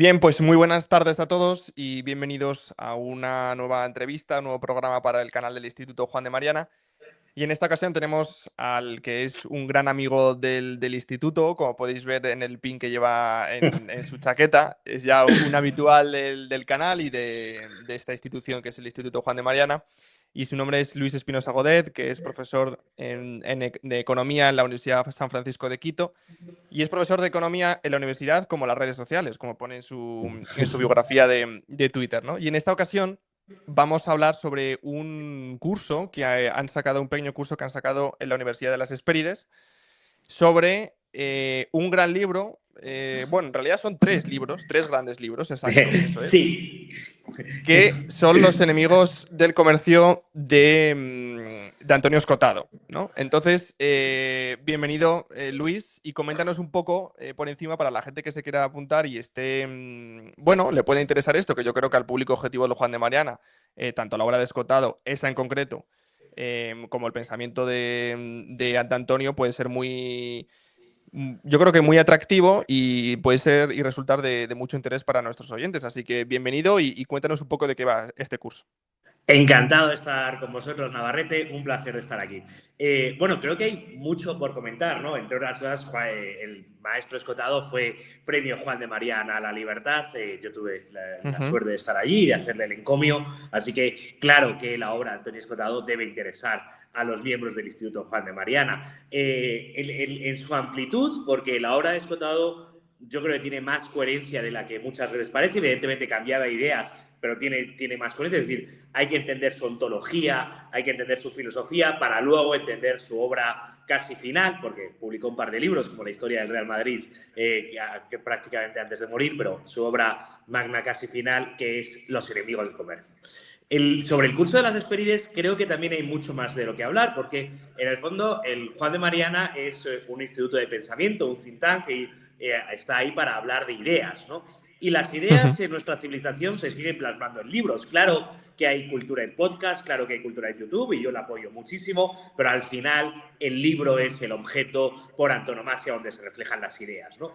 Bien, pues muy buenas tardes a todos y bienvenidos a una nueva entrevista, un nuevo programa para el canal del Instituto Juan de Mariana. Y en esta ocasión tenemos al que es un gran amigo del instituto, como podéis ver en el pin que lleva en su chaqueta. Es ya un habitual del canal y de esta institución que es el Instituto Juan de Mariana. Y su nombre es Luis Espinosa Godet, que es profesor de Economía en la Universidad San Francisco de Quito. Y es profesor de economía en la universidad como las redes sociales, como pone en su biografía de Twitter, ¿no? Y en esta ocasión vamos a hablar sobre un curso que han sacado, un pequeño curso que han sacado en la Universidad de las Hespérides, sobre un gran libro. Bueno, en realidad son tres libros, tres grandes libros, exacto, eso es, Sí. que son los enemigos del comercio de Antonio Escotado, ¿no? Entonces, bienvenido, Luis, y coméntanos un poco por encima para la gente que se quiera apuntar y esté, bueno, le puede interesar esto, que yo creo que al público objetivo de Juan de Mariana, tanto la obra de Escotado, esa en concreto, como el pensamiento de Antonio puede ser yo creo que muy atractivo y puede ser y resultar de mucho interés para nuestros oyentes. Así que bienvenido y cuéntanos un poco de qué va este curso. Encantado de estar con vosotros, Navarrete. Un placer de estar aquí. Bueno, creo que hay mucho por comentar, ¿no? Entre otras cosas, el maestro Escotado fue premio Juan de Mariana a la Libertad. Yo tuve la Ujú. suerte de estar allí y de hacerle el encomio. Así que, claro que la obra de Antonio Escotado debe interesar a los miembros del Instituto Juan de Mariana. En su amplitud, porque la obra de Escotado yo creo que tiene más coherencia de la que muchas veces parece. Evidentemente, cambiaba ideas, pero tiene más coherencia. Es decir, hay que entender su ontología, hay que entender su filosofía para luego entender su obra casi final, porque publicó un par de libros, como la historia del Real Madrid, que prácticamente antes de morir, pero su obra magna casi final, que es Los enemigos del comercio. Sobre el curso de las Hespérides creo que también hay mucho más de lo que hablar, porque en el fondo el Juan de Mariana es un instituto de pensamiento, un think tank que está ahí para hablar de ideas, ¿no? Y las ideas en nuestra civilización se siguen plasmando en libros. Claro que hay cultura en podcast, claro que hay cultura en YouTube y yo la apoyo muchísimo, pero al final el libro es el objeto por antonomasia donde se reflejan las ideas, ¿no?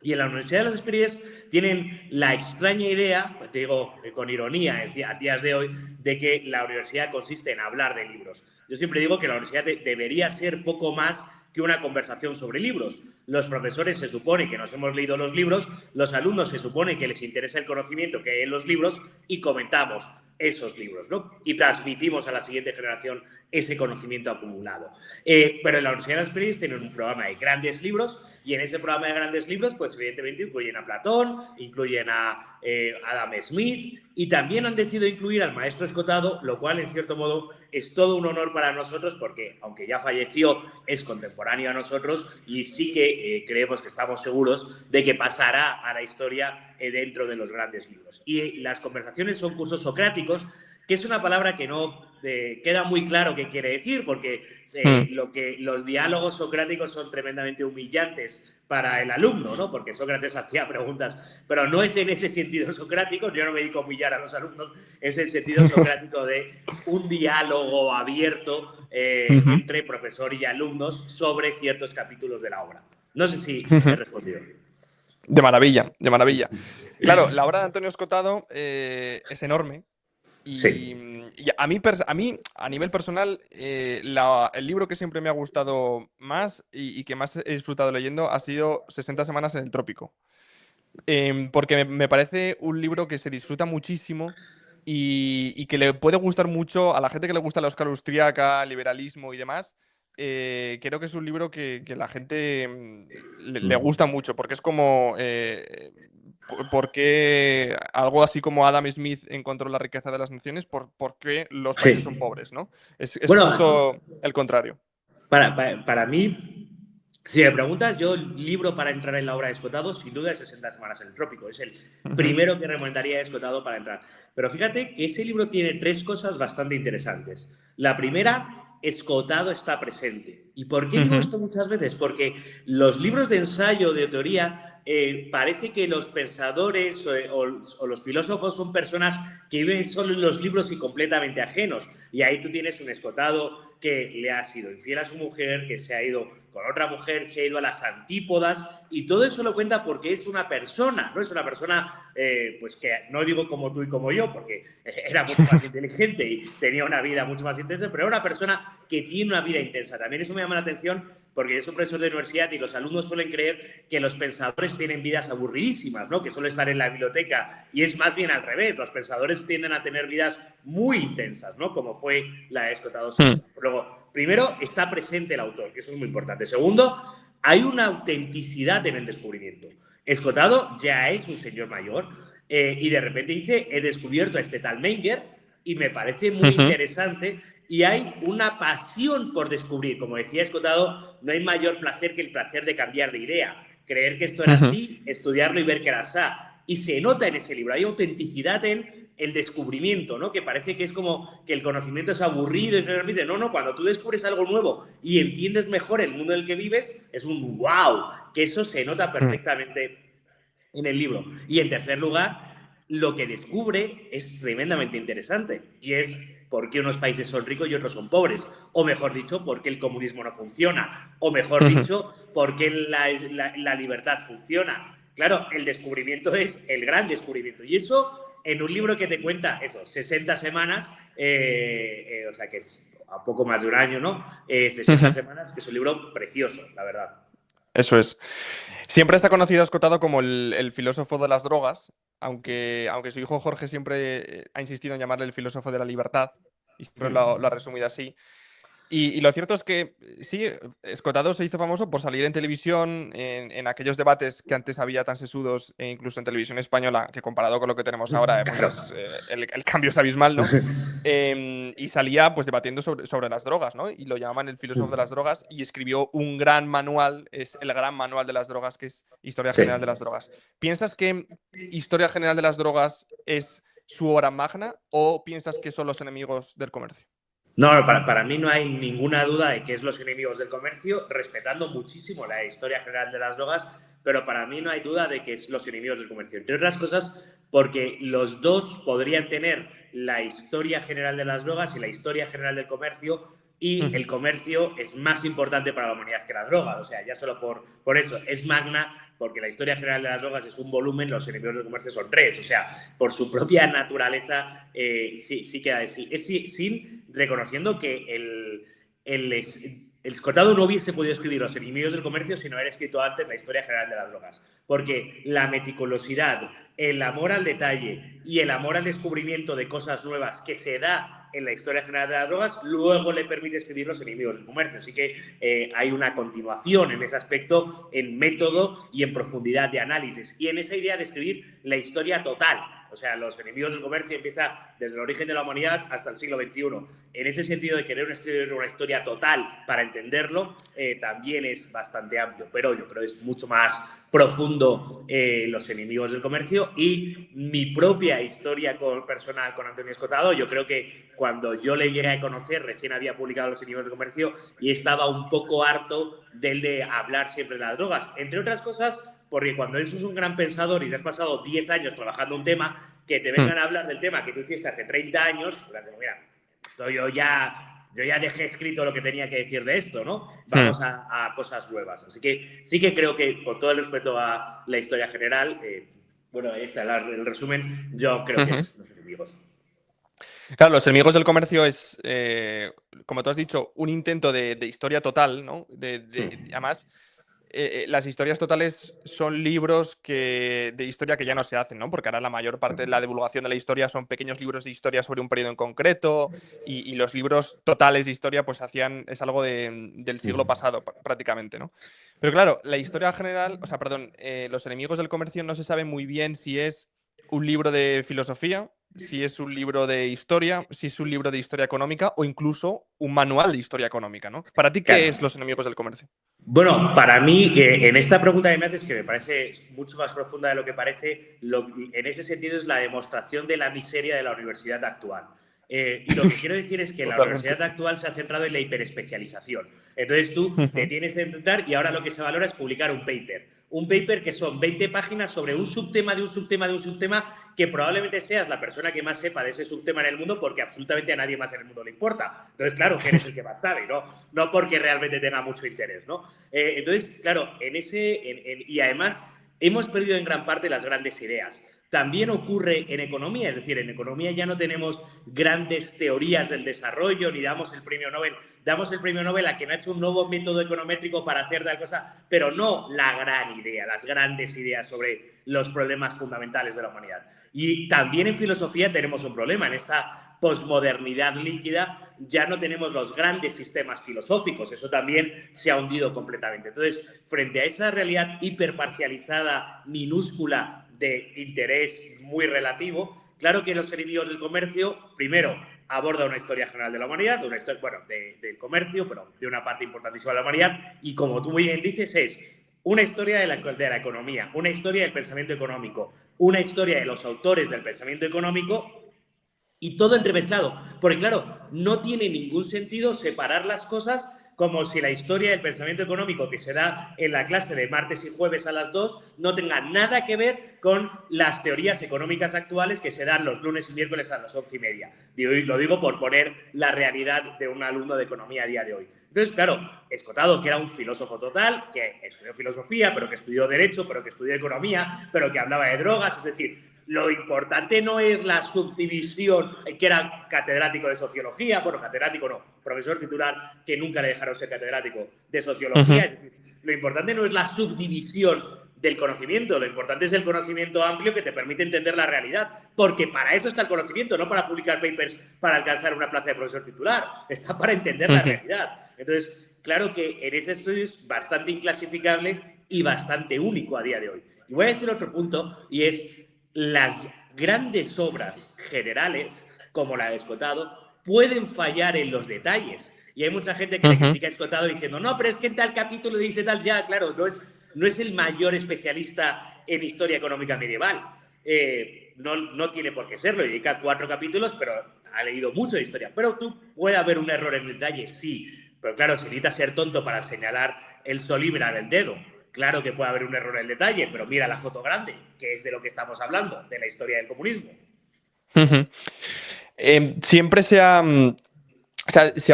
Y en la Universidad de las Hespérides tienen la extraña idea, te digo con ironía a días de hoy, de que la universidad consiste en hablar de libros. Yo siempre digo que la universidad debería ser poco más que una conversación sobre libros. Los profesores se supone que nos hemos leído los libros, los alumnos se supone que les interesa el conocimiento que hay en los libros y comentamos esos libros, ¿no? Y transmitimos a la siguiente generación ese conocimiento acumulado. Pero en la Universidad de las Hespérides tienen un programa de grandes libros y en ese programa de grandes libros, pues evidentemente incluyen a Platón, incluyen a Adam Smith y también han decidido incluir al maestro Escotado, lo cual en cierto modo es todo un honor para nosotros porque aunque ya falleció es contemporáneo a nosotros y sí que creemos que estamos seguros de que pasará a la historia dentro de los grandes libros. Y las conversaciones son cursos socráticos, que es una palabra que no queda muy claro qué quiere decir, porque los diálogos socráticos son tremendamente humillantes para el alumno, ¿no? Porque Sócrates hacía preguntas, pero no es en ese sentido socrático, yo no me dedico a humillar a los alumnos, es el sentido socrático de un diálogo abierto entre profesor y alumnos sobre ciertos capítulos de la obra. No sé si he respondido. De maravilla, de maravilla. Claro, la obra de Antonio Escotado es enorme. Y, Sí. y a mí, a nivel personal, el libro que siempre me ha gustado más y que más he disfrutado leyendo ha sido 60 semanas en el trópico. Porque me parece un libro que se disfruta muchísimo y que le puede gustar mucho a la gente que le gusta la Óscar austríaca, liberalismo y demás. Creo que es un libro que la gente le gusta mucho, porque es como porque algo así como Adam Smith encontró la riqueza de las naciones, por qué los países son Sí. pobres, ¿no? Es Bueno, justo el contrario. para mí, si me preguntas, yo el libro para entrar en la obra de Escotado, sin duda es 60 semanas en el trópico. Es el Ujú, primero que recomendaría a Escotado para entrar. Pero fíjate que ese libro tiene tres cosas bastante interesantes. La primera, Escotado está presente. ¿Y por qué digo ujú, esto muchas veces? Porque los libros de ensayo, de teoría, parece que los pensadores o los filósofos son personas que viven solo en los libros y completamente ajenos. Y ahí tú tienes un Escotado que le ha sido infiel a su mujer, que se ha ido con otra mujer se ha ido a las antípodas y todo eso lo cuenta porque es una persona, no es una persona, pues que no digo como tú y como yo, porque era mucho más inteligente y tenía una vida mucho más intensa, pero era una persona que tiene una vida intensa. También eso me llama la atención porque yo soy profesor de universidad y los alumnos suelen creer que los pensadores tienen vidas aburridísimas, ¿no? Que solo estar en la biblioteca, y es más bien al revés. Los pensadores tienden a tener vidas muy intensas, ¿no? Como fue la de Escotado Segura. Luego, primero, está presente el autor, que eso es muy importante. Segundo, hay una autenticidad en el descubrimiento. Escotado ya es un señor mayor y de repente dice, he descubierto a este tal Menger y me parece muy interesante. Y hay una pasión por descubrir. Como decía Escotado, no hay mayor placer que el placer de cambiar de idea. Creer que esto era así, estudiarlo y ver que era así. Y se nota en ese libro. Hay autenticidad en el descubrimiento, ¿no? Que parece que es como que el conocimiento es aburrido y se repite. No, cuando tú descubres algo nuevo y entiendes mejor el mundo en el que vives, es un wow, que eso se nota perfectamente en el libro. Y en tercer lugar, lo que descubre es tremendamente interesante y es por qué unos países son ricos y otros son pobres, o mejor dicho, por qué el comunismo no funciona, o mejor dicho, por qué la libertad funciona. Claro, el descubrimiento es el gran descubrimiento y eso en un libro que te cuenta, eso, 60 semanas, o sea que es a poco más de un año, ¿no? 60 semanas, que es un libro precioso, la verdad. Eso es. Siempre está conocido a Escotado como el filósofo de las drogas, aunque su hijo Jorge siempre ha insistido en llamarle el filósofo de la libertad, y siempre lo ha resumido así. Y lo cierto es que sí, Escotado se hizo famoso por salir en televisión, en aquellos debates que antes había tan sesudos, e incluso en televisión española, que comparado con lo que tenemos ahora, pues el cambio es abismal, ¿no? Y salía pues debatiendo sobre las drogas, ¿no? Y lo llamaban el filósofo de las drogas y escribió un gran manual, es el gran manual de las drogas, que es Historia General de las Drogas. ¿Piensas que Historia General de las Drogas es su obra magna o piensas que son Los Enemigos del Comercio? No, para mí no hay ninguna duda de que es Los Enemigos del Comercio, respetando muchísimo la historia general de las drogas, pero para mí no hay duda de que es Los Enemigos del Comercio. Entre otras cosas, porque los dos podrían tener la historia general de las drogas y la historia general del comercio, y el comercio es más importante para la humanidad que la droga. O sea, ya solo por eso es magna, porque la historia general de las drogas es un volumen, Los Enemigos del Comercio son 3. O sea, por su propia naturaleza, sí queda así. Es sin reconociendo que el Escotado no hubiese podido escribir Los Enemigos del Comercio si no hubiera escrito antes la historia general de las drogas. Porque la meticulosidad, el amor al detalle y el amor al descubrimiento de cosas nuevas que se da en la historia general de las drogas, luego le permite escribir Los Enemigos del Comercio. Así que hay una continuación en ese aspecto, en método y en profundidad de análisis. Y en esa idea de escribir la historia total. O sea, Los Enemigos del Comercio empieza desde el origen de la humanidad hasta el siglo XXI. En ese sentido de querer escribir una historia total para entenderlo, también es bastante amplio. Pero yo creo que es mucho más profundo Los Enemigos del Comercio, y mi propia historia personal con Antonio Escotado. Yo creo que cuando yo le llegué a conocer, recién había publicado Los Enemigos del Comercio y estaba un poco harto de hablar siempre de las drogas. Entre otras cosas, porque cuando eso es un gran pensador y te has pasado 10 años trabajando un tema, que te vengan a hablar del tema que tú hiciste hace 30 años, pues, mira, yo ya dejé escrito lo que tenía que decir de esto, ¿no? Vamos a cosas nuevas. Así que sí que creo que, con todo el respeto a la historia general, bueno, el resumen, yo creo que es Los Enemigos. Claro, Los Enemigos del Comercio es, como tú has dicho, un intento de historia total, ¿no? Además, las historias totales son libros de historia que ya no se hacen, ¿no? Porque ahora la mayor parte de la divulgación de la historia son pequeños libros de historia sobre un periodo en concreto, y los libros totales de historia pues es algo del siglo pasado prácticamente, ¿no? Pero claro, la historia general, o sea, perdón, Los Enemigos del Comercio no se sabe muy bien si es un libro de filosofía, si es un libro de historia, si es un libro de historia económica o incluso un manual de historia económica, ¿no? ¿Para ti qué es Los Enemigos del Comercio? Bueno, para mí, en esta pregunta que me haces, que me parece mucho más profunda de lo que parece, en ese sentido es la demostración de la miseria de la universidad actual. Y lo que quiero decir es que la universidad actual se ha centrado en la hiperespecialización. Entonces tú te tienes que centrar y ahora lo que se valora es publicar un paper. un paper que son 20 páginas sobre un subtema de un subtema de un subtema que probablemente seas la persona que más sepa de ese subtema en el mundo porque absolutamente a nadie más en el mundo le importa. Entonces, claro, que eres el que más sabe, no porque realmente tenga mucho interés, ¿no? Entonces, claro, y además hemos perdido en gran parte las grandes ideas. También ocurre en economía, es decir, en economía ya no tenemos grandes teorías del desarrollo ni damos el premio Nobel. Damos el premio Nobel a quien ha hecho un nuevo método econométrico para hacer tal cosa, pero no la gran idea, las grandes ideas sobre los problemas fundamentales de la humanidad. Y también en filosofía tenemos un problema. En esta posmodernidad líquida ya no tenemos los grandes sistemas filosóficos. Eso también se ha hundido completamente. Entonces, frente a esa realidad hiperparcializada, minúscula, de interés muy relativo, claro que Los enemigos del comercio, primero, aborda una historia general de la humanidad, una historia, bueno, del comercio, pero de una parte importantísima de la humanidad, y como tú muy bien dices, es una historia de la economía, una historia del pensamiento económico, una historia de los autores del pensamiento económico, y todo entremezclado. Porque, claro, no tiene ningún sentido separar las cosas como si la historia del pensamiento económico que se da en la clase de martes y jueves a las 2 no tenga nada que ver con las teorías económicas actuales que se dan los lunes y miércoles a las 11:30. Lo digo por poner la realidad de un alumno de economía a día de hoy. Entonces, claro, Escotado, que era un filósofo total, que estudió filosofía, pero que estudió derecho, pero que estudió economía, pero que hablaba de drogas, es decir, lo importante no es la subdivisión, que era catedrático de sociología, bueno, catedrático no, profesor titular, que nunca le dejaron ser catedrático de sociología. Es decir, lo importante no es la subdivisión del conocimiento, lo importante es el conocimiento amplio que te permite entender la realidad, porque para eso está el conocimiento, no para publicar papers para alcanzar una plaza de profesor titular, está para entender la realidad. Entonces, claro que en ese estudio es bastante inclasificable y bastante único a día de hoy. Y voy a decir otro punto, y es las grandes obras generales, como la de Escotado, pueden fallar en los detalles. Y hay mucha gente que le critica a Escotado diciendo, no, pero es que en tal capítulo dice tal, ya, claro, no es el mayor especialista en historia económica medieval. No tiene por qué serlo, dedica 4 capítulos, pero ha leído mucho de historia. Pero puede haber un error en el detalle, sí. Pero claro, si necesitas ser tonto para señalar el sol y mirar el dedo. Claro que puede haber un error en el detalle, pero mira la foto grande, que es de lo que estamos hablando, de la historia del comunismo. Siempre se ha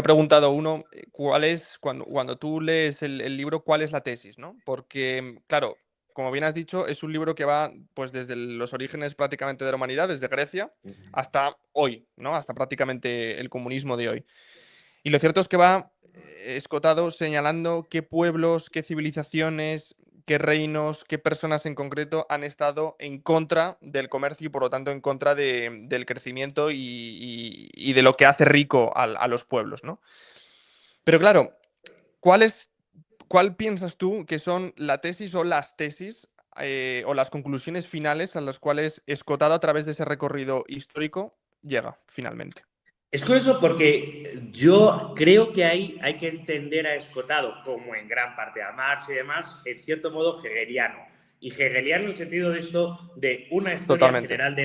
preguntado uno cuál es, cuando tú lees el libro, cuál es la tesis, ¿no? Porque, claro, como bien has dicho, es un libro que va pues desde los orígenes prácticamente de la humanidad, desde Grecia, hasta hoy, ¿no? Hasta prácticamente el comunismo de hoy. Y lo cierto es que va Escotado señalando qué pueblos, qué civilizaciones, qué reinos, qué personas en concreto han estado en contra del comercio y por lo tanto en contra del crecimiento y de lo que hace rico a los pueblos, ¿no? Pero claro, ¿cuál piensas tú que son la tesis o las tesis o las conclusiones finales a las cuales Escotado a través de ese recorrido histórico llega finalmente? Es curioso porque yo creo que hay que entender a Escotado, como en gran parte a Marx y demás, en cierto modo hegeliano. Y hegeliano en el sentido de esto, de una historia Totalmente. general de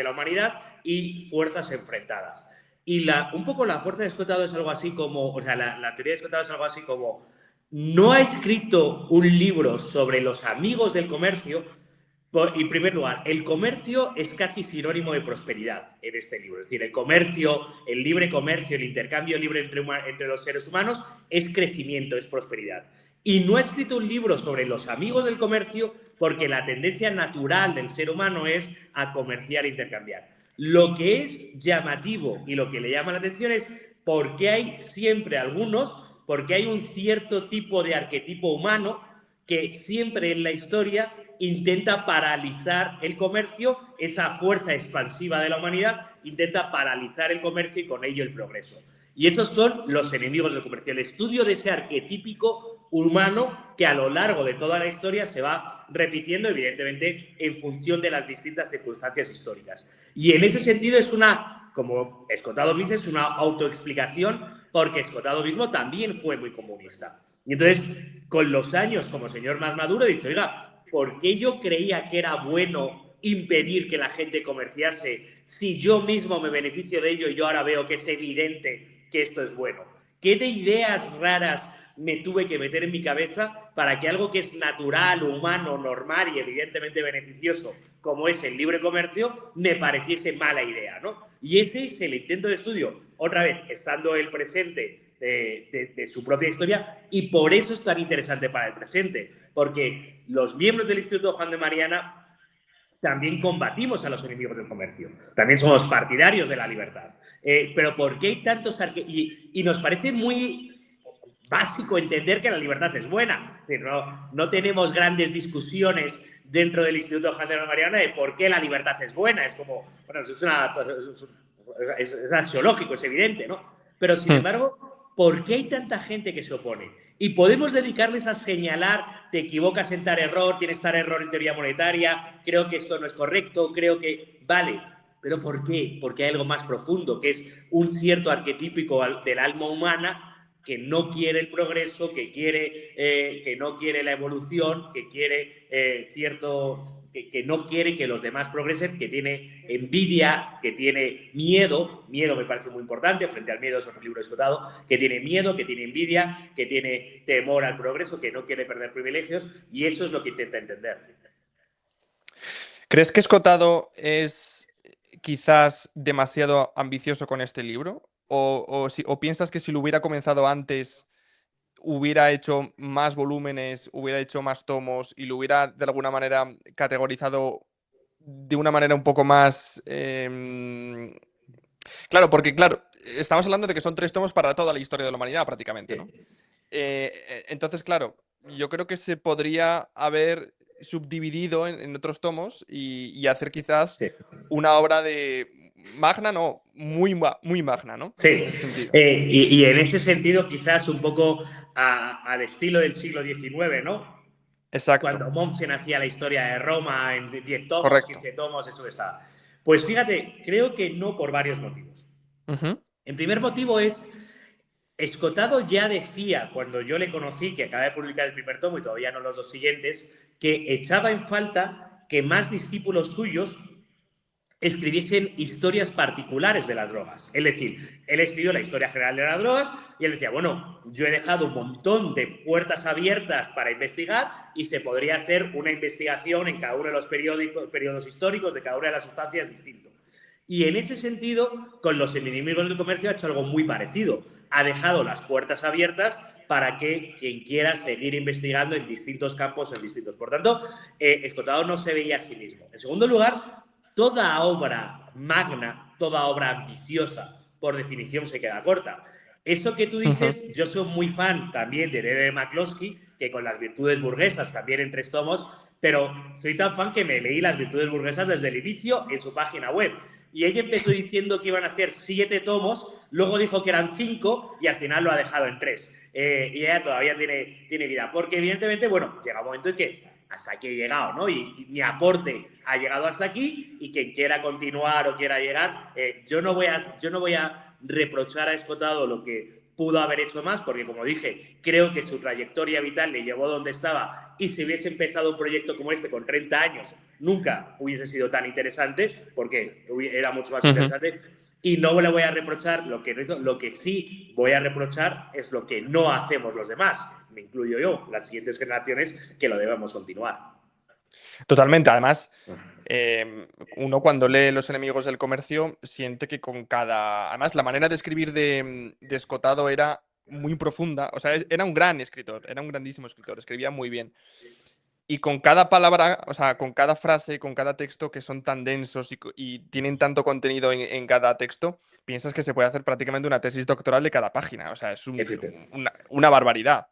la humanidad y fuerzas enfrentadas. Y un poco la fuerza de Escotado es algo así como, o sea, la teoría de Escotado es algo así como, no ha escrito un libro sobre los amigos del comercio. En primer lugar, el comercio es casi sinónimo de prosperidad en este libro. Es decir, el comercio, el libre comercio, el intercambio libre entre los seres humanos es crecimiento, es prosperidad. Y no ha escrito un libro sobre los amigos del comercio porque la tendencia natural del ser humano es a comerciar e intercambiar. Lo que es llamativo y lo que le llama la atención es por qué hay siempre algunos, porque hay un cierto tipo de arquetipo humano que siempre en la historia intenta paralizar el comercio, esa fuerza expansiva de la humanidad intenta paralizar el comercio y con ello el progreso. Y esos son los enemigos del comercio, el estudio de ese arquetípico humano que a lo largo de toda la historia se va repitiendo, evidentemente, en función de las distintas circunstancias históricas. Y en ese sentido es como Escotado dice, es una autoexplicación porque Escotado mismo también fue muy comunista. Y entonces, con los años, como señor más maduro, dice, oiga, ¿por qué yo creía que era bueno impedir que la gente comerciase si yo mismo me beneficio de ello y yo ahora veo que es evidente que esto es bueno? ¿Qué de ideas raras me tuve que meter en mi cabeza para que algo que es natural, humano, normal y evidentemente beneficioso, como es el libre comercio, me pareciese mala idea, ¿no? Y ese es el intento de estudio, otra vez, estando el presente de su propia historia, y por eso es tan interesante para el presente, porque los miembros del Instituto Juan de Mariana también combatimos a los enemigos del comercio, también somos partidarios de la libertad. Pero ¿por qué hay tantos y nos parece muy básico entender que la libertad es buena? Es decir, no tenemos grandes discusiones dentro del Instituto Juan de Mariana de por qué la libertad es buena. Es como, bueno, es axiológico, es evidente, ¿no? Pero sin embargo, ¿por qué hay tanta gente que se opone? Y podemos dedicarles a señalar, te equivocas en tal error, tienes tal error en teoría monetaria, creo que esto no es correcto, creo que... Vale, ¿pero por qué? Porque hay algo más profundo, que es un cierto arquetípico del alma humana que no quiere el progreso, que no quiere la evolución, que quiere que no quiere que los demás progresen, que tiene envidia, que tiene miedo me parece muy importante, frente al miedo es otro libro esgotado, que tiene miedo, que tiene envidia, que tiene temor al progreso, que no quiere perder privilegios, y eso es lo que intenta entender. ¿Crees que Escotado es quizás demasiado ambicioso con este libro? ¿O piensas que si lo hubiera comenzado antes hubiera hecho más volúmenes, hubiera hecho más tomos y lo hubiera de alguna manera categorizado de una manera un poco más... Claro, porque claro, estamos hablando de que son 3 tomos para toda la historia de la humanidad prácticamente, ¿no? Entonces, claro, yo creo que se podría haber subdividido en otros tomos y hacer quizás una obra de magna, no, muy magna, ¿no? Sí, En ese sentido. y en ese sentido quizás un poco al estilo del siglo XIX, ¿no? Exacto, Cuando Mommsen hacía la historia de Roma en 10 tomos, correcto. 15 tomos, eso está. Pues fíjate, creo que no por varios motivos. El primer motivo es, Escotado ya decía, cuando yo le conocí, que acaba de publicar el primer tomo y todavía no los 2 siguientes, que echaba en falta que más discípulos suyos escribiesen historias particulares de las drogas. Es decir, él escribió la historia general de las drogas y él decía, bueno, yo he dejado un montón de puertas abiertas para investigar y se podría hacer una investigación en cada uno de los periodos históricos de cada una de las sustancias distinto. Y en ese sentido, con los enemigos del comercio ha hecho algo muy parecido. Ha dejado las puertas abiertas para que quien quiera seguir investigando en distintos campos, en distintos. Por tanto, Escotado no se veía a sí mismo. En segundo lugar, toda obra magna, toda obra ambiciosa, por definición se queda corta. Esto que tú dices, yo soy muy fan también de D.D. McCloskey, que con las virtudes burguesas también en 3 tomos, pero soy tan fan que me leí las virtudes burguesas desde el inicio en su página web. Y ella empezó diciendo que iban a hacer 7 tomos, luego dijo que eran 5 y al final lo ha dejado en 3. Y ella todavía tiene vida, porque evidentemente, bueno, llega un momento en que hasta aquí he llegado, ¿no? Y mi aporte ha llegado hasta aquí y quien quiera continuar o quiera llegar, yo no voy a reprochar a Escotado lo que pudo haber hecho más, porque como dije, creo que su trayectoria vital le llevó donde estaba y si hubiese empezado un proyecto como este con 30 años, nunca hubiese sido tan interesante, porque era mucho más interesante. Y no le voy a reprochar lo que no hizo, lo que sí voy a reprochar es lo que no hacemos los demás, me incluyo yo, las siguientes generaciones, que lo debemos continuar. Totalmente. Además, uno cuando lee Los enemigos del comercio siente que con cada... Además, la manera de escribir de Escotado era muy profunda. O sea, era un gran escritor, era un grandísimo escritor, escribía muy bien. Y con cada palabra, o sea, con cada frase, con cada texto que son tan densos y tienen tanto contenido en cada texto, piensas que se puede hacer prácticamente una tesis doctoral de cada página. O sea, es una barbaridad.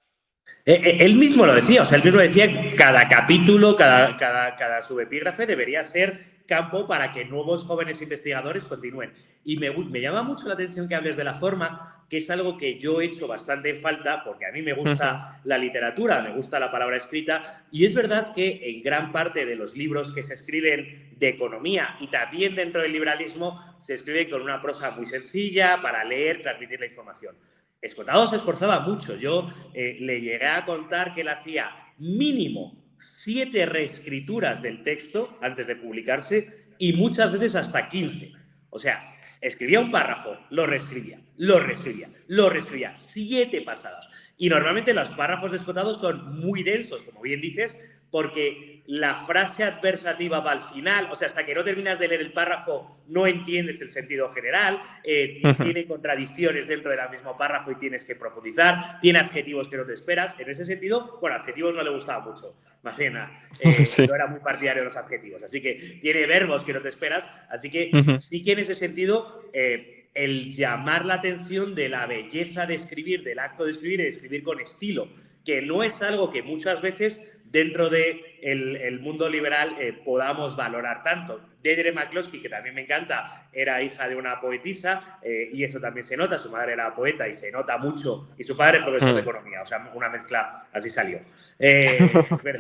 Él mismo lo decía, o sea, él mismo decía, cada capítulo, cada subepígrafe debería ser campo para que nuevos jóvenes investigadores continúen. Y me llama mucho la atención que hables de la forma, que es algo que yo he hecho bastante en falta, porque a mí me gusta la literatura, me gusta la palabra escrita, y es verdad que en gran parte de los libros que se escriben de economía y también dentro del liberalismo, se escriben con una prosa muy sencilla para leer, transmitir la información. Escotado se esforzaba mucho. Yo le llegué a contar que él hacía mínimo 7 reescrituras del texto antes de publicarse y muchas veces hasta 15. O sea, escribía un párrafo, lo reescribía, lo reescribía, lo reescribía, 7 pasadas. Y normalmente los párrafos descotados son muy densos, como bien dices, porque la frase adversativa va al final, o sea, hasta que no terminas de leer el párrafo no entiendes el sentido general, tiene contradicciones dentro del mismo párrafo y tienes que profundizar, tiene adjetivos que no te esperas. En ese sentido, bueno, adjetivos no le gustaba mucho, más bien Sí. no era muy partidario de los adjetivos, así que tiene verbos que no te esperas, así que Ujú. sí que en ese sentido el llamar la atención de la belleza de escribir, del acto de escribir y de escribir con estilo, que no es algo que muchas veces dentro del el mundo liberal podamos valorar tanto. Deirdre McCloskey, que también me encanta, era hija de una poetisa y eso también se nota, su madre era poeta y se nota mucho, y su padre profesor de economía, o sea, una mezcla, así salió. Pero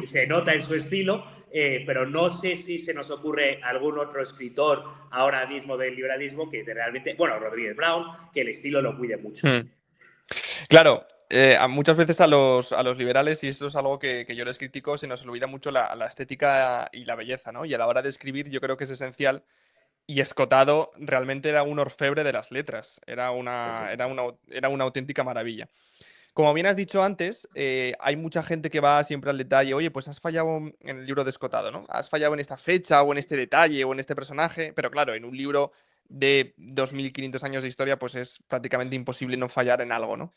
se nota en su estilo, pero no sé si se nos ocurre algún otro escritor ahora mismo del liberalismo que realmente, bueno, Rodríguez Brown, que el estilo lo cuide mucho. Claro, muchas veces a los liberales, y esto es algo que yo les critico, se nos olvida mucho la estética y la belleza, ¿no? Y a la hora de escribir yo creo que es esencial. Y Escotado realmente era un orfebre de las letras, Sí, sí. era una auténtica maravilla. Como bien has dicho antes, hay mucha gente que va siempre al detalle, oye, pues has fallado en el libro de Escotado, ¿no? Has fallado en esta fecha o en este detalle o en este personaje, pero claro, en un libro de 2500 años de historia, pues es prácticamente imposible no fallar en algo, ¿no?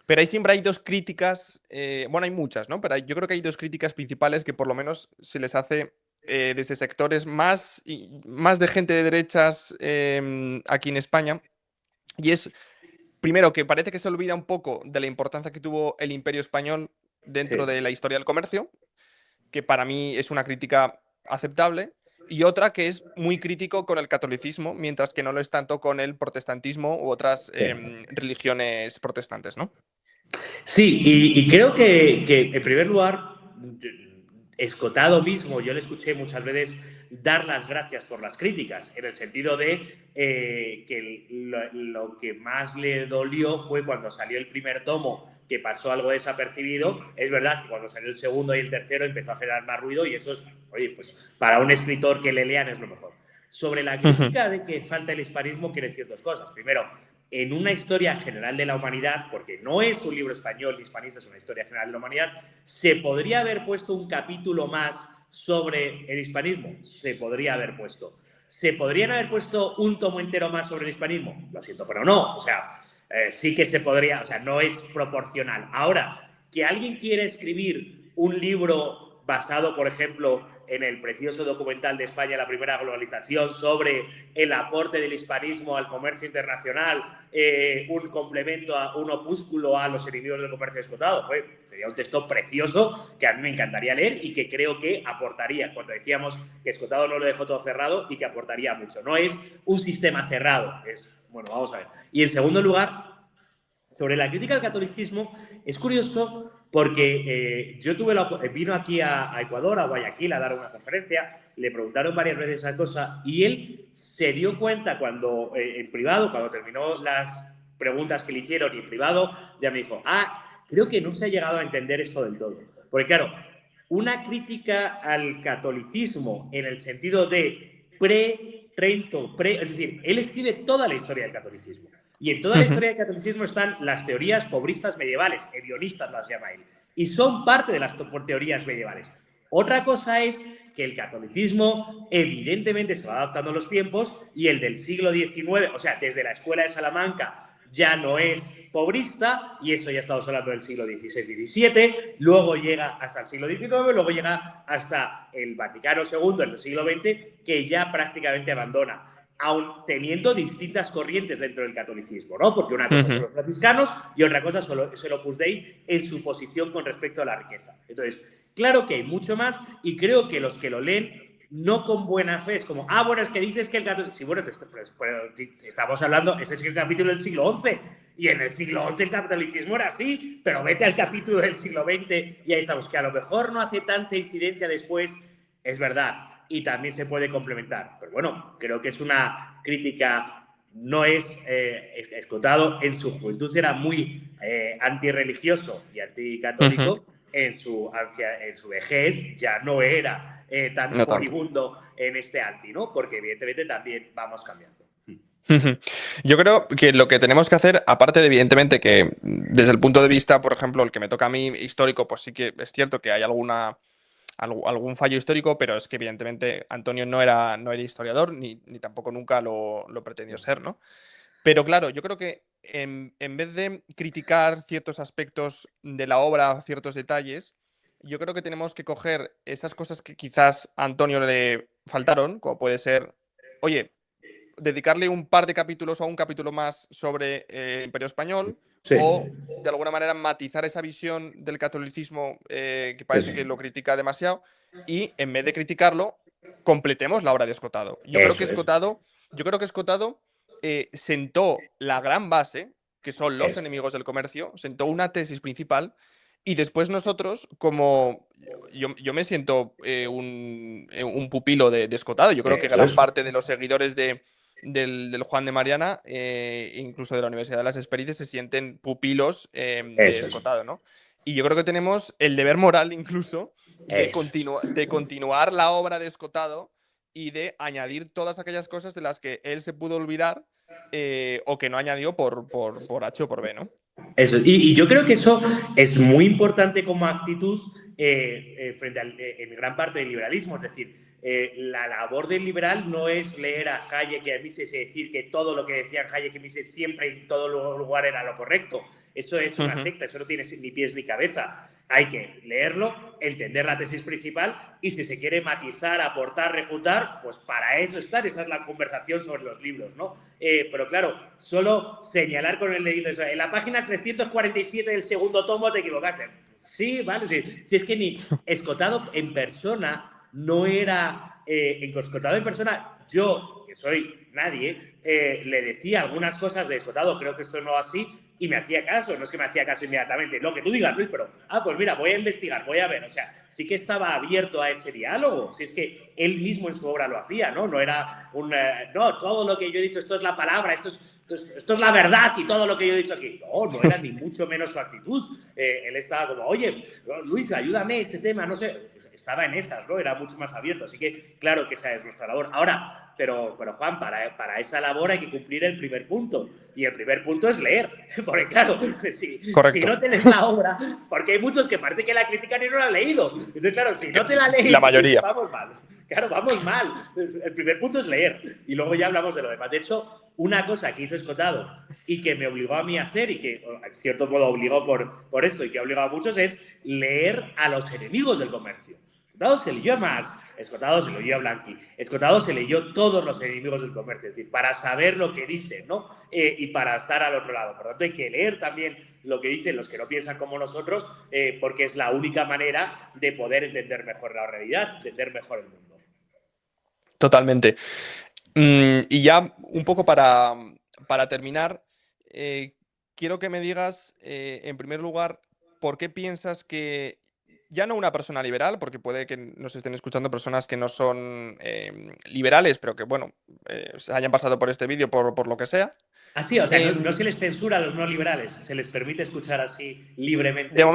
Pero ahí siempre hay dos críticas, bueno, hay muchas, ¿no? Pero yo creo que hay dos críticas principales que por lo menos se les hace desde sectores más de gente de derechas aquí en España. Y es, primero, que parece que se olvida un poco de la importancia que tuvo el Imperio Español dentro Sí. de la historia del comercio, que para mí es una crítica aceptable. Y otra que es muy crítico con el catolicismo, mientras que no lo es tanto con el protestantismo u otras Sí. religiones protestantes, ¿no? Sí, y creo que, en primer lugar, Escotado mismo, yo le escuché muchas veces dar las gracias por las críticas, en el sentido de que lo que más le dolió fue cuando salió el primer tomo, que pasó algo desapercibido. Es verdad que cuando salió el segundo y el tercero empezó a generar más ruido y eso es, oye, pues para un escritor que le lean es lo mejor. Sobre la crítica de que falta el hispanismo, quiere decir dos cosas. Primero, en una historia general de la humanidad, porque no es un libro español ni hispanista, es una historia general de la humanidad, ¿se podría haber puesto un capítulo más sobre el hispanismo? Se podría haber puesto. ¿Se podrían haber puesto un tomo entero más sobre el hispanismo? Lo siento, pero no. O sea, sí que se podría, o sea, no es proporcional. Ahora, que alguien quiere escribir un libro basado, por ejemplo, en el precioso documental de España, La Primera Globalización, sobre el aporte del hispanismo al comercio internacional, un complemento, un opúsculo a los enemigos del comercio escotado. Sería un texto precioso que a mí me encantaría leer y que creo que aportaría, cuando decíamos que Escotado no lo dejó todo cerrado y que aportaría mucho. No es un sistema cerrado, es, bueno, vamos a ver. Y en segundo lugar, sobre la crítica al catolicismo, es curioso porque vino aquí a Ecuador, a Guayaquil, a dar una conferencia, le preguntaron varias veces esa cosa y él se dio cuenta cuando, en privado, cuando terminó las preguntas que le hicieron y en privado, ya me dijo, creo que no se ha llegado a entender esto del todo. Porque claro, una crítica al catolicismo en el sentido de pre-Trento, es decir, él escribe toda la historia del catolicismo. Y en toda la historia del catolicismo están las teorías pobristas medievales, hedionistas las llama él, y son parte de las teorías medievales. Otra cosa es que el catolicismo evidentemente se va adaptando a los tiempos y el del siglo XIX, o sea, desde la escuela de Salamanca ya no es pobrista, y eso ya estamos hablando del siglo XVI-XVII, luego llega hasta el siglo XIX, luego llega hasta el Vaticano II en el siglo XX, que ya prácticamente abandona, aun teniendo distintas corrientes dentro del catolicismo, ¿no? Porque una cosa son los franciscanos y otra cosa es el Opus Dei en su posición con respecto a la riqueza. Entonces, claro que hay mucho más y creo que los que lo leen no con buena fe, es como, bueno, es que dices que el catolicismo, sí, bueno, estamos hablando, ese es el capítulo del siglo XI, y en el siglo XI el catolicismo era así, pero vete al capítulo del siglo XX y ahí estamos, que a lo mejor no hace tanta incidencia después, es verdad, y también se puede complementar, pero bueno, creo que es una crítica, no es Escotado, en su juventud era muy antirreligioso y anticatólico, en su vejez ya no era tan No tanto. furibundo en este anti, ¿no? Porque evidentemente también vamos cambiando. Yo creo que lo que tenemos que hacer, aparte de evidentemente que desde el punto de vista, por ejemplo, el que me toca a mí histórico, pues sí que es cierto que hay algún fallo histórico, pero es que evidentemente Antonio no era historiador ni tampoco nunca lo pretendió ser, ¿no? Pero claro, yo creo que en vez de criticar ciertos aspectos de la obra, ciertos detalles, yo creo que tenemos que coger esas cosas que quizás a Antonio le faltaron, como puede ser, oye, dedicarle un par de capítulos o un capítulo más sobre el Imperio Español, Sí, o de alguna manera matizar esa visión del catolicismo que parece que lo critica demasiado, y en vez de criticarlo, completemos la obra de Escotado. eso es. Yo creo que Escotado sentó la gran base, que son los Eso. enemigos del comercio, sentó una tesis principal, y después nosotros, como yo me siento un pupilo de Escotado, yo creo que Eso gran es. parte de los seguidores del Juan de Mariana, incluso de la Universidad de las Hespérides, se sienten pupilos de Eso es. Escotado, ¿no? Y yo creo que tenemos el deber moral incluso Eso es. de continuar la obra de Escotado y de añadir todas aquellas cosas de las que él se pudo olvidar o que no añadió por H o por B, ¿no? Eso. Y yo creo que eso es muy importante como actitud frente en gran parte del liberalismo. Es decir, la labor del liberal no es leer a Hayek y a Mises y decir que todo lo que decían Hayek y Mises siempre y en todo lugar era lo correcto. Eso es una secta, eso no tiene ni pies ni cabeza. Hay que leerlo, entender la tesis principal y si se quiere matizar, aportar, refutar, pues para eso estar. Esa es la conversación sobre los libros, ¿no? Pero claro, solo señalar con el dedito eso. En la página 347 del segundo tomo te equivocaste. Sí, vale, sí. Si es que ni Escotado en persona no era... Escotado en persona, yo, que soy nadie, le decía algunas cosas de Escotado, creo que esto no es así, y me hacía caso, no es que me hacía caso inmediatamente, lo que tú digas, Luis, pero, pues mira, voy a investigar, voy a ver, o sea, sí que estaba abierto a ese diálogo, si es que él mismo en su obra lo hacía, ¿no? No era no, todo lo que yo he dicho, esto es la palabra, esto es la verdad y todo lo que yo he dicho aquí. No era ni mucho menos su actitud. Él estaba como, oye, Luis, ayúdame este tema, no sé, estaba en esas, ¿no? Era mucho más abierto, así que claro que esa es nuestra labor. Ahora, pero Juan, para esa labor hay que cumplir el primer punto. Y el primer punto es leer. Porque claro, si no tienes la obra, porque hay muchos que parece que la critican y no la han leído. Entonces, claro, si no te la lees, la mayoría. vamos mal. Claro, vamos mal. El primer punto es leer. Y luego ya hablamos de lo demás. De hecho, una cosa que hizo Escotado y que me obligó a mí a hacer y que, en cierto modo, obligó por esto y que ha obligado a muchos es leer a los enemigos del comercio. Escotado se leyó a Marx, Escotado se leyó a Blanqui, Escotado se leyó todos los enemigos del comercio, es decir, para saber lo que dicen, ¿no? Y para estar al otro lado. Por lo tanto, hay que leer también lo que dicen los que no piensan como nosotros, porque es la única manera de poder entender mejor la realidad, entender mejor el mundo. Totalmente. Y ya un poco para terminar, quiero que me digas, en primer lugar, ¿por qué piensas que ya no una persona liberal, porque puede que nos estén escuchando personas que no son liberales, pero que, bueno, se hayan pasado por este vídeo por lo que sea? Así, o sea, no se les censura a los no liberales, se les permite escuchar así libremente. De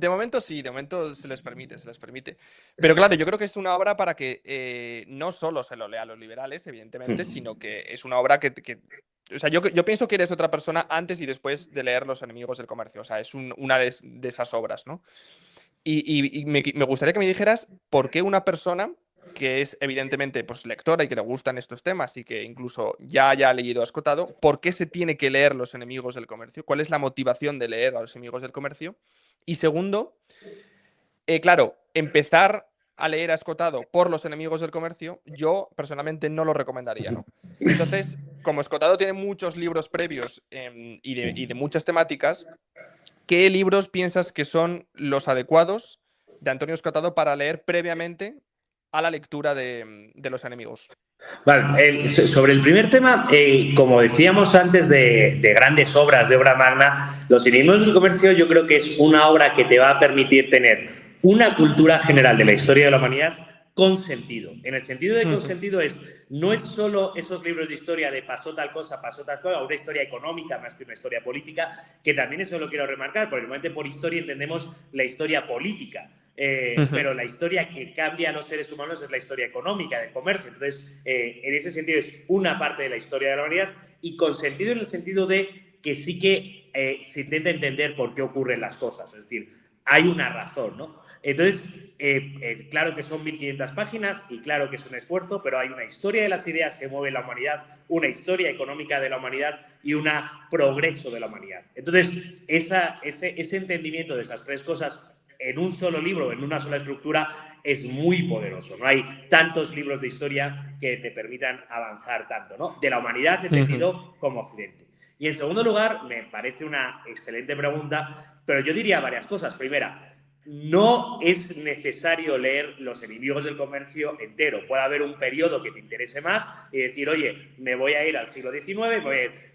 momento sí, de momento se les permite, se les permite. Pero claro, yo creo que es una obra para que no solo se lo lea a los liberales, evidentemente, sino que es una obra que o sea, yo pienso que eres otra persona antes y después de leer Los enemigos del comercio. O sea, es una de esas obras, ¿no? Y me gustaría que me dijeras por qué una persona que es evidentemente pues, lectora y que le gustan estos temas y que incluso ya haya leído a Escotado, ¿por qué se tiene que leer Los enemigos del comercio? ¿Cuál es la motivación de leer a Los enemigos del comercio? Y segundo, claro, empezar a leer a Escotado por Los enemigos del comercio, yo personalmente no lo recomendaría, ¿no? Entonces, como Escotado tiene muchos libros previos y de muchas temáticas, ¿qué libros piensas que son los adecuados de Antonio Escotado para leer previamente a la lectura de Los enemigos? Vale, sobre el primer tema, como decíamos antes de grandes obras, de obra magna, Los enemigos del comercio yo creo que es una obra que te va a permitir tener una cultura general de la historia de la humanidad con sentido. En el sentido de con Ujú. sentido no es solo esos libros de historia de pasó tal cosa, una historia económica más que una historia política, que también eso lo quiero remarcar, porque normalmente por historia entendemos la historia política. Ujú. Pero la historia que cambia a los seres humanos es la historia económica, del comercio. Entonces, en ese sentido es una parte de la historia de la humanidad y con sentido en el sentido de que sí que se intenta entender por qué ocurren las cosas. Es decir, hay una razón, ¿no? Entonces, claro que son 1500 páginas y claro que es un esfuerzo, pero hay una historia de las ideas que mueve la humanidad, una historia económica de la humanidad y un progreso de la humanidad. Entonces, ese entendimiento de esas tres cosas en un solo libro, en una sola estructura, es muy poderoso. No hay tantos libros de historia que te permitan avanzar tanto, ¿no? De la humanidad Ujú. entendido como Occidente. Y en segundo lugar, me parece una excelente pregunta, pero yo diría varias cosas. Primera, no es necesario leer Los enemigos del comercio entero. Puede haber un periodo que te interese más y decir, oye, me voy a ir al siglo XIX,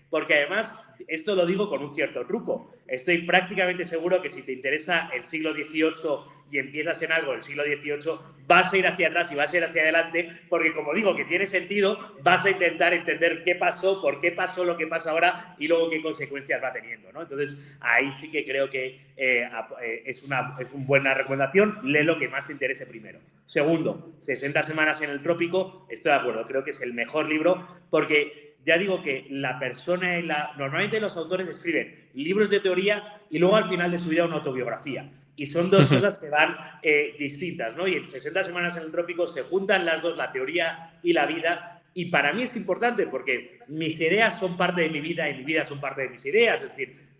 porque además, esto lo digo con un cierto truco. Estoy prácticamente seguro que si te interesa el siglo XVIII y empiezas en algo del siglo XVIII, vas a ir hacia atrás y vas a ir hacia adelante, porque como digo, que tiene sentido, vas a intentar entender qué pasó, por qué pasó lo que pasa ahora y luego qué consecuencias va teniendo, ¿no? Entonces, ahí sí que creo que es una buena recomendación. Lee lo que más te interese primero. Segundo, 60 semanas en el trópico, estoy de acuerdo, creo que es el mejor libro, porque ya digo que la persona normalmente los autores escriben libros de teoría y luego al final de su vida una autobiografía. Y son dos Ujú. cosas que van distintas, ¿no? Y en 60 semanas en el trópico se juntan las dos, la teoría y la vida. Y para mí es importante porque mis ideas son parte de mi vida y mi vida son parte de mis ideas. Es decir,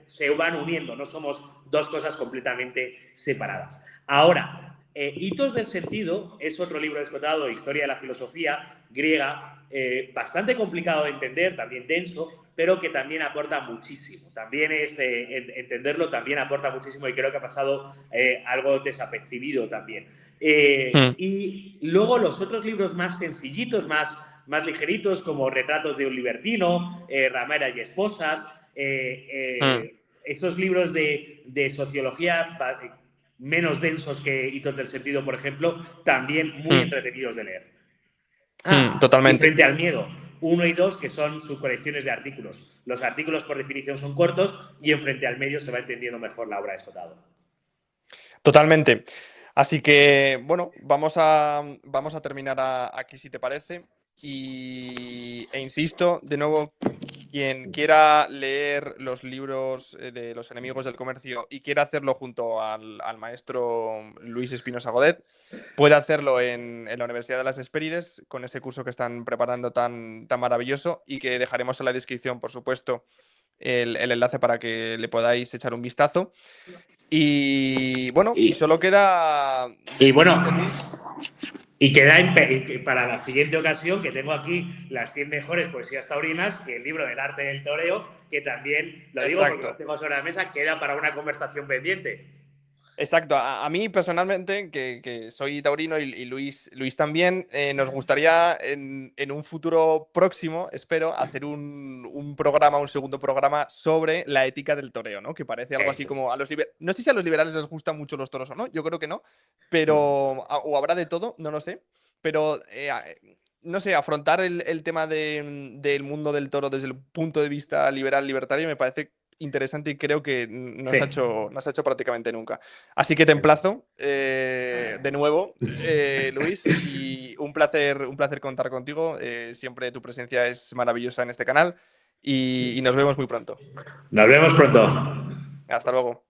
se van uniendo, no somos dos cosas completamente separadas. Ahora, Hitos del sentido es otro libro explotado, Historia de la filosofía griega, bastante complicado de entender, también denso, pero que también aporta muchísimo. También entenderlo también aporta muchísimo y creo que ha pasado algo desapercibido también. Ujú. Y luego los otros libros más sencillitos, más ligeritos, como Retratos de un libertino, Ramera y esposas, Ujú. esos libros de sociología menos densos que Hitos del Sentido, por ejemplo, también muy Ujú. entretenidos de leer. Y Totalmente. Frente al miedo, 1 y 2, que son sus colecciones de artículos. Los artículos, por definición, son cortos y en Frente al medio se va entendiendo mejor la obra de Escotado. Totalmente. Así que, bueno, vamos a terminar aquí si te parece. E insisto, de nuevo, quien quiera leer los libros de los enemigos del comercio y quiera hacerlo junto al maestro Luis Espinosa Godet, puede hacerlo en la Universidad de las Hespérides con ese curso que están preparando tan maravilloso y que dejaremos en la descripción, por supuesto, el enlace para que le podáis echar un vistazo. Y bueno, y Y, solo queda y bueno, despedirte, Luis. y queda para la siguiente ocasión que tengo aquí las 100 mejores poesías taurinas y el libro del arte del toreo, que también, lo digo porque lo Exacto. tengo sobre la mesa, queda para una conversación pendiente. Exacto. A mí personalmente, que soy taurino y Luis también, nos gustaría en un futuro próximo, espero, hacer un programa, un segundo programa sobre la ética del toreo, ¿no? Que parece algo así Eso es. como no sé si a los liberales les gustan mucho los toros o no, yo creo que no, pero o habrá de todo, no lo sé, pero no sé, afrontar el tema del mundo del toro desde el punto de vista liberal libertario me parece interesante y creo que Sí. no se ha hecho prácticamente nunca. Así que te emplazo de nuevo, Luis, y un placer contar contigo. Siempre tu presencia es maravillosa en este canal y nos vemos muy pronto. Nos vemos pronto. Hasta luego.